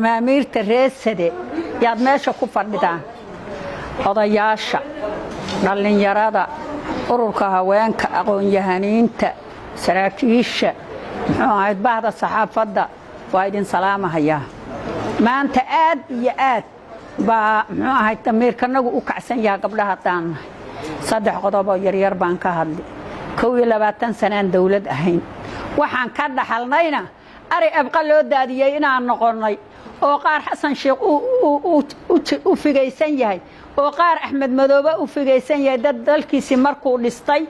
maamiirta reesade yaad meesha ku fadhidaan odayaasha dhalinyarada ururka haweenka aqoon-yahaniinta saraakiisha muxuu ahayd bahda saxaafadda waa idin salaamahayaa maanta aad iyo aad baa muxuu ahayd damiirkanagu u kacsan yahay gabdhaha taannahay saddex qodob oo yaryar baan ka hadlay 22 sanaan dawlad ahayn waxaan ka dhaxalnayna ari abqa loo daadiyay inaan noqonay oo qaar xasan sheekh u figaysan yahay oo qaar axmed madoobe u figaysan yahay dad dalkiisi markuu dhistay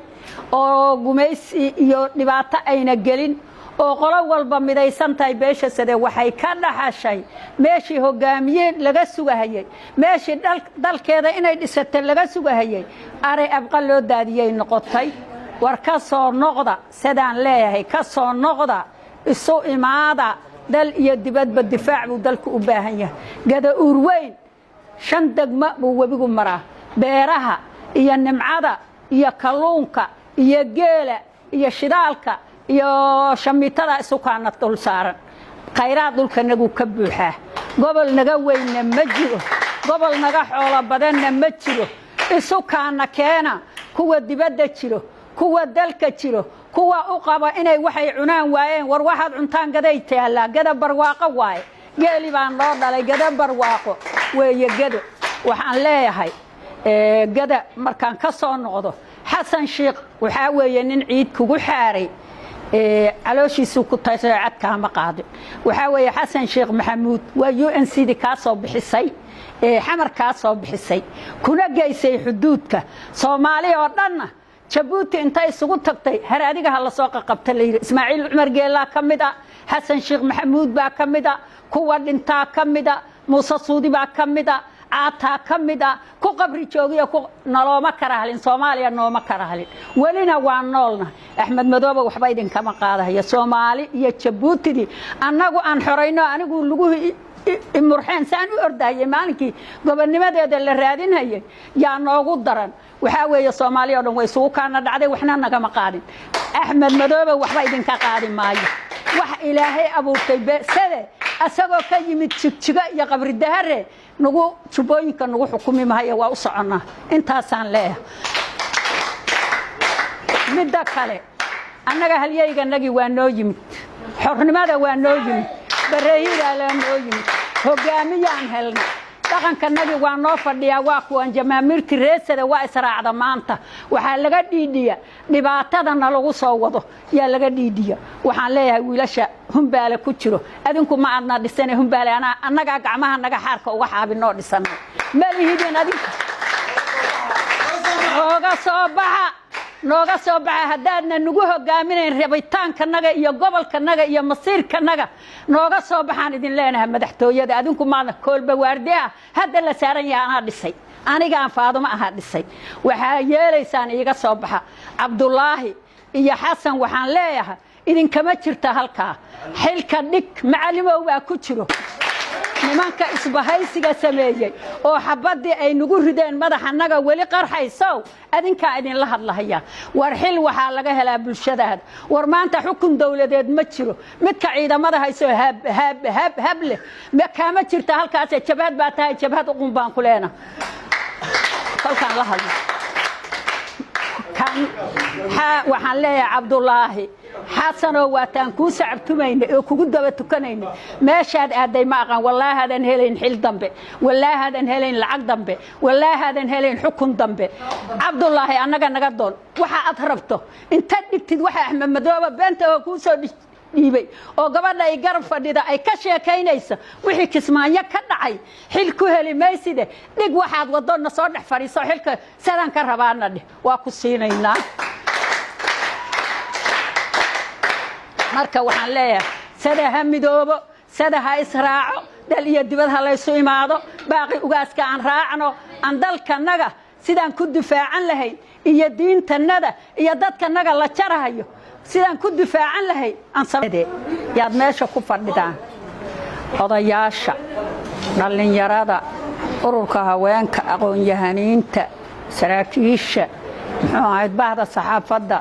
oo gumaysi iyo dhibaato ayna gelin oo qolo walba midaysan tahay beesha sade waxay ka dhaxashay meeshii hogaamiyeen laga sugahayay meeshii dalkeeda inay dhisato laga sugahayay ari abqa loo daadiyay noqotay war ka soo noqda sidaan leeyahay ka soo noqda isu imaada dal iyo dibadba difaac buu dalku u baahan yahay gada urweyn shan degmo buu webigu maraa beeraha iyo nimcada iyo kalluunka iyo geela iyo shidaalka iyo shamiitada isu kaana dul saaran khayraad dhulkanagu ka buuxaa gobol naga weynna ma jiro gobol naga xoolo badanna ma jiro isu kaana keena kuwa dibadda jiro kuwa dalka jiro kuwa u qaba inay waxay cunaan waayeen war waxaad cuntaan gaday taala gada barwaaqo waay geeli baan loo dhalay gada barwaaqo weeye gado waxaan leeyahay gada markaan ka soo noqdo xasan sheekh waxa weeye nin ciid kugu xaaray calooshiisu ku taysay cadka ma qaadin waxa weeye xasan sheekh maxamuud waa UNCD ka soo bixisay xamar ka soo bixisay kuna geysay xuduudka Soomaaliya oo dhanna Jabuuti intay isugu tagtay haraadiga la soo qabtay leeyahay Ismaaciil Umar Geela kamida Xasan Sheekh Maxamuud baa kamida kuwa dhinta kamida Muuse Suudi baa kamida Aata kamida ku qabri joogiyo ku nalooma karahlin Soomaaliya nooma karahlin walina waa noolna Axmed Madoobe waxba idin kama qaadayo Soomaali iyo Jabuuti annagu aan xoreyno anigu lagu imurxeen saan u ordayay maalinkii gobonnimadeeda la raadinayay yaa noogu daran waxa weeye Soomaaliya oo dhan way soo kaana dhacday waxna naga ma qaadin Axmed Madoobe waxba idin ka qaadi maayo wax Ilaahay abuurtay sade asagoo ka yimid jigjiga iyo qabri dahare nagu jubooyinka nagu xukumi maayo waa u soconaa intaasaan leeyahay midda kale annaga halyayganagi waa noo yimid xornimada waa noo yimid bareeyada la noo yimid hogaamiyaan helna dhaqankanagi waa noo fadhiyaa waa kuwan jamaamirti reesada waa israacda maanta waxa laga dhiidhiya dhibaatadana lagu soo wado yaa laga dhiidhiya waxaan leeyahay wiilasha humbaale ku jiro adinku ma aadna dhisane humbaale annaga gacmaha naga xaarka uga xaabinoo dhisana malihidin adinku nooga soo baxa hadaadna nagu hogaaminayn rabitaankanaga iyo gobolkanaga iyo masiirkanaga nooga soo baxaan idin leenahay madaxtooyada adinku maana koolba waardiya hadda la saaran yahay ana dhisay aniga aan Faaduma aha dhisay waxa yeelaysaan iiga soo baxa Cabdullaahi iyo Xasan waxaan leeyahay idin kama jirta halka xilka dhig macallimow waa ku jiro nimanka isbahaysiga sameeyay oo xabadii ay nagu rideen madaxanaga wali qarxayso adinka idin la hadlahaya war xil waxa laga helaa bulshadaada war maanta xukun dawladeed ma jiro midka ciidamada hayso hable ma kama jirta halkaas jabhad baa tahay jabhad uqun baan ku leena halkaan la hadlo kan waxaan leeyahay Cabdullaahi xasano waataan ku sacabtumayna oo kugu daba tukanayna meeshaad aaday ma aqaan wallahi hadan helayn xil dambe wallahi hadan helayn lacag dambe wallahi hadan helayn xukun dambe Cabdullaahi annaga naga doon waxa aad rabto inta dhigtid waxa Axmed Madoobe beenta oo ku soo dhiibay oo gabadha ay garab fadhida ay ka sheekaynayso wixii kismaayo ka dhacay xil ku heli meyside dhig waxaad wadona soo dhex fariiso xilka sadan ka rabaana dhig waa ku siinaynaa marka waxaan leeyahay sada hamidoobo sada ha israaco dal iyo dibad ha la isu imaado baaqi ugaaska aan raacno aan dalkanaga sidaan ku difaacan lahayn iyo diintanada iyo dadkanaga la jarahayo sidaan ku difaacan lahayn aan sameeyay yaad meesha ku fadhidaan odayaasha dhalinyarada ururka haweenka aqoon-yahaniinta saraakiisha muxuu ahayd bahda saxaafadda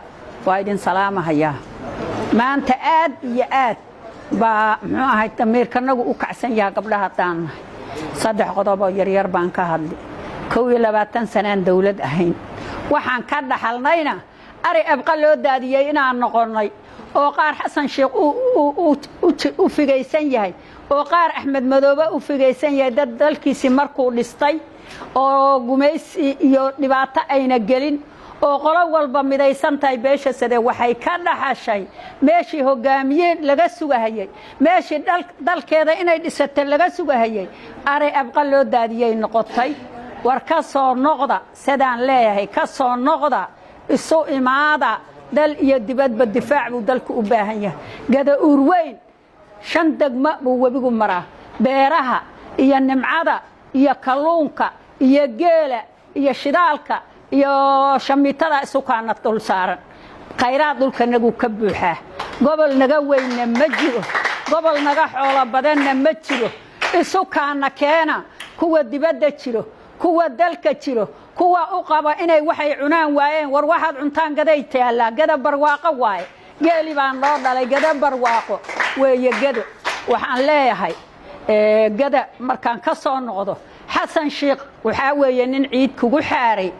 waa idin salaamahayaa maanta aad iyo aad baa muxuu ahay damiirkanagu u kacsan yahay gabdhaha taan saddex qodob oo yaryar baan ka hadli 22 sanaan dawlad ahayn waxaan ka dhaxalnayna ari abqa loo daadiyay inaan noqonay oo qaar xasan sheekh u figaysan yahay oo qaar Axmed Madoobe u figaysan yahay dad dalkiisi markuu dhistay oo gumaysi iyo dhibaato ayna gelin oo qolo walba midaysan tahay beesha sade waxay ka dhaxashay meeshii hogaamiyeen laga sugahayay meeshii dalkeeda inay dhisato laga sugahayay ari abqa loo daadiyay noqotay war ka soo noqda sidaan leeyahay ka soo noqda isu imaada dal iyo dibadba difaac buu dalku u baahan yahay gada urweyn shan degmo buu webigu maraa beeraha iyo nimcada iyo kalluunka iyo geela iyo shidaalka iyo shamiitada isu kaana dul saaran khayraad dhulkanagu ka buuxaa gobol naga weyna ma jiro gobol naga xoolo badanna ma jiro isu kaana keena kuwa dibadda jiro kuwa dalka jiro kuwa u qaba inay waxay cunaan waayeen war waxaad cuntaan gaday taala gada barwaaqo waaye geeli baan loo dhalay gada barwaaqo weeye gado waxaan leeyahay gada markaan ka soo noqdo xasan sheekh waxa weeye nin ciid kugu xaaray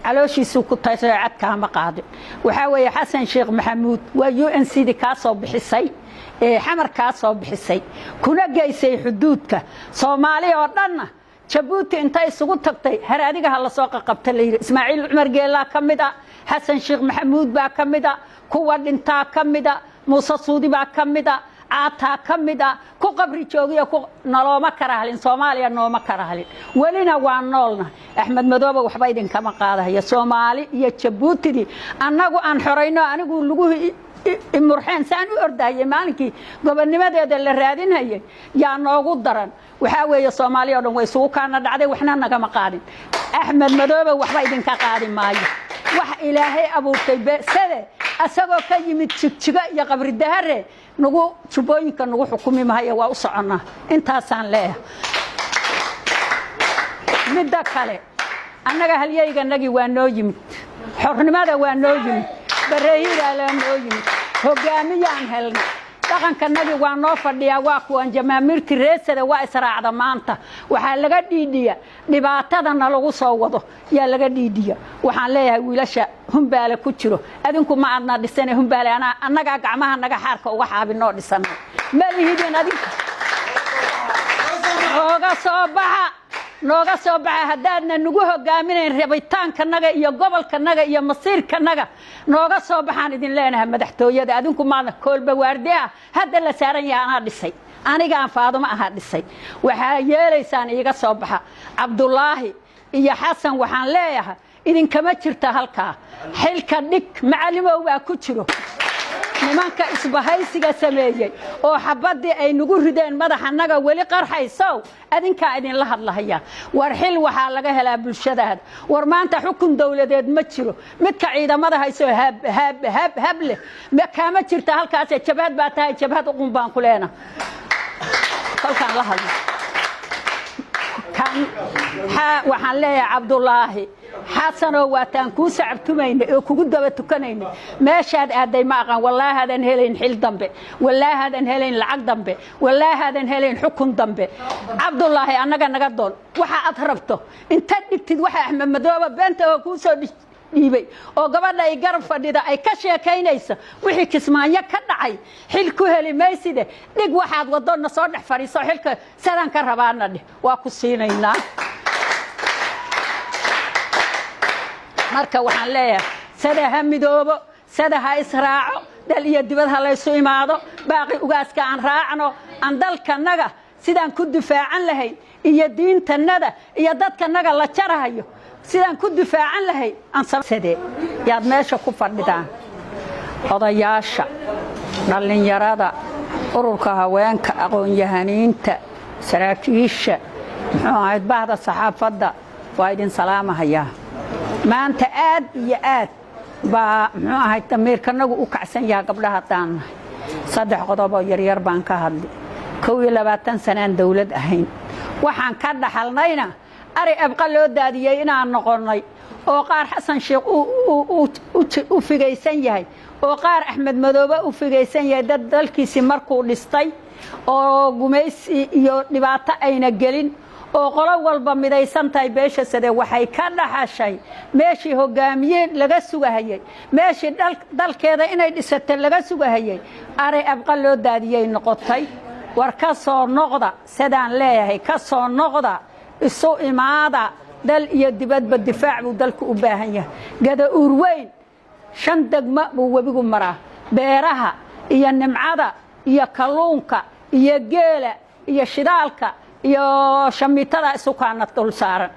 calooshiisu ku taysay cadka ma qaadin waxa weeye xasan sheekh maxamuud waa UNCD ka soo bixisay xamar ka soo bixisay kuna geysay xuduudka Soomaaliya oo dhan Jabuuti inta isugu tagtay haraadiga la soo qabtay leeyahay Ismaaciil Umar Geela kamida xasan sheekh maxamuud baa kamida kuwa dhinta kamida Muuse Suudi baa kamida aata kamida ku qabri joogiyo ku nalooma karahalin Soomaaliya nooma karahalin walina waa noolna Axmed Madoobe waxba idin kama qaadayo Soomaali iyo Jabuuti annagu aan xoreyno anigu lagu imurxeen saan u ordayay maalinkii gobonnimadeeda la raadinayay yaa noogu daran waxa weeye Soomaaliya oo dhan way isugu kaana dhacday waxna naga ma qaadin Axmed Madoobe waxba idin ka qaadi maayo wax Ilaahay abuurtay sade asagoo ka yimid jigjiga iyo qabri dahare nagu jubooyinka nagu xukumi maayo waa u socona intaasaan leeyahay midda kale annaga halyayga nagi waa noo yimid xornimada waa noo yimid bareeyada la noo yimid hogaamiyaan helna dhaqankanagi waa noo fadhiya waa kuwan jamaamirti reesada waa israacda maanta waxa laga dhiidhiya dhibaatadana lagu soo wado yaa laga dhiidhiya waxaan leeyahay wiilasha humbaale ku jiro adinku ma aadna dhisane humbaale annaga gacmaha naga xaarka uga xaabinoo dhisanay ma lihidin adinku nooga soo baxa hadaadna nagu hogaaminayn rabitaankanaga iyo gobolkanaga iyo masiirkanaga nooga soo baxaan idin leenahay madaxtooyada adinku maana koolba waardiya hadda la saaran yahay ana dhisay aniga aan Faadumo aha dhisay waxa yeelaysaan iiga soo baxa Cabdullaahi iyo Xasan waxaan leeyahay idin kama jirta halka xilka dhig macallimow waa ku jiro nimanka isbahaysiga sameeyay oo xabadii ay nagu rideen madaxanaga wali qarxayso adinka idin la hadlahaya war xil waxa laga helaa bulshada war maanta xukun dawladeed ma jiro midka ciidamada hayso hable ma kama jirta halkaas jabhad baa tahay jabhad uqun baan ku leena halkaan la hadlo kan waxaan leeyahay Cabdullaahi حسن واتان كوسع عبتمين كوجود بتكنين ما شاد أدي ما قان والله هذا هلين حل ضمبه والله هذا هلين العقد ضمبه والله هذا هلين حكم ضمبه عبد الله أنا كان نقدون وح أضربته أنت نكتد وح أحمد مدوبة بنته وكوسع ديبي أو قبل لا يقرب فديدا أي كشيء كينيس وحي كسمانية كدعي حل كهلي ما يصيده نج واحد وضلنا صارح فريسة حلك سلام كرهبانا ده وأكسينينا marka waxaan leeyahay sada hamidoobo sada ha israaco dal iyo dibad ha la isu imaado baaqi ugaaska aan raacno aan dalkanaga sidaan ku difaacan lahayn iyo diintanada iyo dadkanaga la jarahayo sidaan ku difaacan lahayn aan sabsade yaad meesha ku fadhidaan odayaasha dhalinyarada ururka haweenka aqoon-yahaniinta saraakiisha muxuu ahayd bahda saxaafadda waa idin salaamahayaa maanta aad iyo aad baa muxuu ahayd damiirkanagu u kacsan yahay gabdhaha taan saddex qodob oo yaryar baan ka hadli 22 sanaan dawlad ahayn waxaan ka dhaxalnayna ari abqa loo daadiyay inaan noqonay oo qaar xasan sheekh u figaysan yahay oo qaar Axmed Madoobe u figaysan yahay dad dalkiisi markuu dhistay oo gumaysi iyo dhibaato ayna gelin oo qolo walba midaysan tahay beesha sade waxay ka dhaxashay meeshii hogaamiyeen laga sugahayay meeshii dalkeeda inay dhisato laga sugahayay aray abqa loo daadiyay noqotay war ka soo noqda sidaan leeyahay ka soo noqda isu imaada dal iyo dibadba difaac buu dalku u baahan yahay gada urweyn shan degmo buu webigu maraa beeraha iyo nimcada iyo kalluunka iyo geela iyo shidaalka iyo shamiitada isu kaana dul saaran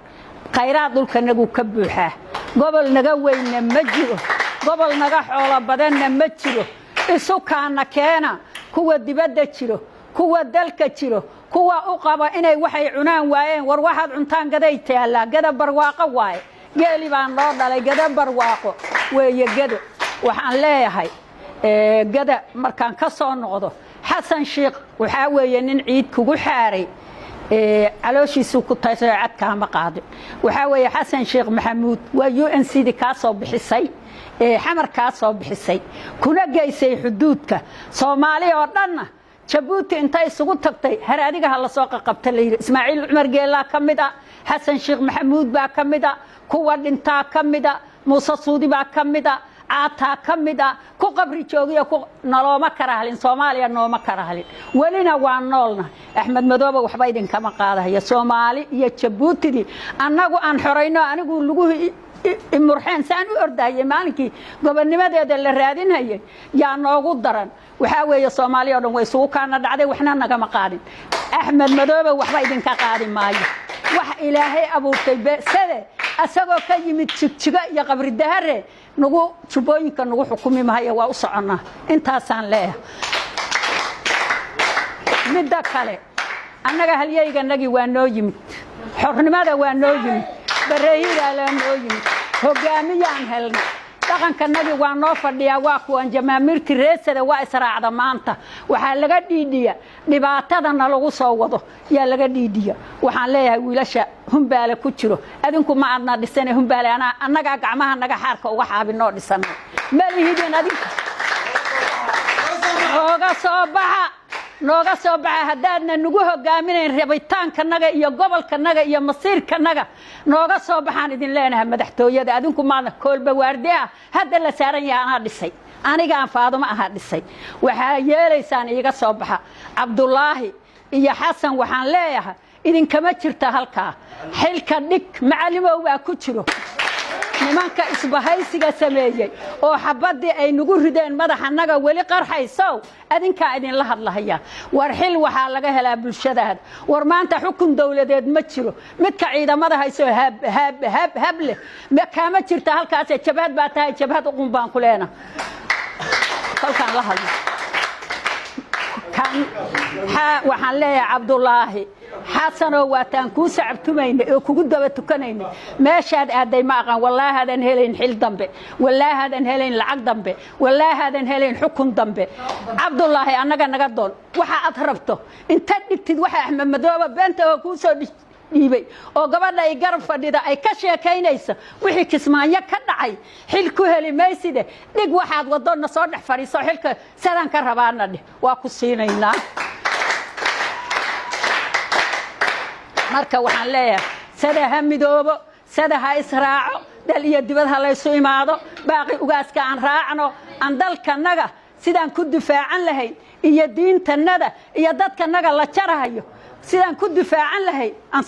khayraad dhulka nagu ka buuxaa gobol naga weyna ma jiro gobol naga xoolo badanna ma jiro isu kaana keena kuwa dibadda jiro kuwa dalka jiro kuwa u qaba inay waxay cunaan waayeen war waxaad cuntaan gaday taala gada barwaaqo waaye geeli baan loo dhalay gada barwaaqo weeye gado waxaan leeyahay gada markaan ka soo noqdo xasan sheekh waxa weeye nin ciid kugu xaaray calooshiisu ku taysay cadka ma qaadin waxa weeye xasan sheekh maxamuud waa UNCD ka soo bixisay xamar ka soo bixisay kuna geysay xuduudka Soomaaliya oo dhanna Jabuuti intay isugu tagtay haraadiga la soo qabtay leeyahay Ismaaciil Umar Geela kamida xasan sheekh maxamuud baa kamida kuwa dhinta kamida Muuse Suudi baa kamida aata kamida ku qabri joogiyo ku nalooma karahlin Soomaaliya nooma karahlin walina waa noolna Axmed Madoobe waxba idin kama qaadayo Soomaali iyo Jabuuti annagu aan xoreyno anigu lagu imurxeen saan u ordayay maalinkii gobonnimadeeda la raadinayay yaa noogu daran waxa weeye Soomaaliya oo dhan way soo kaana dhacday waxna naga ma qaadin Axmed Madoobe waxba idin ka qaadi maayo wax Ilaahay abuurtay sade asagoo ka yimid jigjiga iyo qabri dahare nagu jubooyinka nagu xukumi maayo waa u soconaa intaasaan leeyahay midda kale annaga halyayga nagi waa noo yimid xornimada waa noo yimid bareeyada la noo yimid hogaamiyaan helna dhaqanka nagi waa noo fadhiya waa kuwan jamaamirti reesada waa israacda maanta waxa laga dhiidhiya dhibaatadana lagu soo wado yaa laga dhiidhiya waxaan leeyahay wiilasha humbaale ku jiro adinku ma adna dhisane humbaale annaga gacmaha naga xaarka uga xaabinoo dhisana ma lihidin adinku nooga soo baxa hadaadna nagu hogaaminayn rabitaankanaga iyo gobolkanaga iyo masiirkanaga nooga soo baxaan idin leenahay madaxtooyada adinku maana koolba waardiya hadda la saaran yahay ana dhisay aniga aan Faaduma aha dhisay waxa yeelaysaan iiga soo baxa Cabdullaahi iyo Xasan waxaan leeyahay idin kama jirta halka xilka dhig macallimow waa ku jiro nimanka isbahaysiga sameeyay oo xabadii ay nagu rideen madaxanaga wali qarxayso adinka idin la hadlahaya war xil waxa laga helaa bulshadaada war maanta xukun dawladeed ma jiro midka ciidamada hayso hab leh ma kama jirta halkaas jabhad baa tahay jabhad uqun baan ku leena halkaan la hadlo kan waxaan leeyahay Cabdullaahi xasano waataan ku sacabtumayna oo kugu daba tukanayna meeshaad aaday ma aqaan wallahi hadan helayn xil dambe wallahi hadan helayn lacag dambe wallahi hadan helayn xukun dambe Cabdullaahi annaga naga doon waxa aad rabto inta dhigtid waxa Axmed Madoobe beenta oo ku soo dhiibay oo gabadha ay garab fadhida ay ka sheekaynayso wixii kismaayo ka dhacay xil ku heli meyside dhig waxaad wadona soo dhex fariiso xilka sadan ka rabaana dhig waa ku siinaynaa marka waxaan leeyahay sada hamidoobo sada ha israaco dal iyo dibad ha la isu imaado baaqi ugaaska aan raacno aan dalkanaga sidaan ku difaacan lahayn iyo diintanada iyo dadkanaga la jarahayo sidaan ku difaacan lahayn aan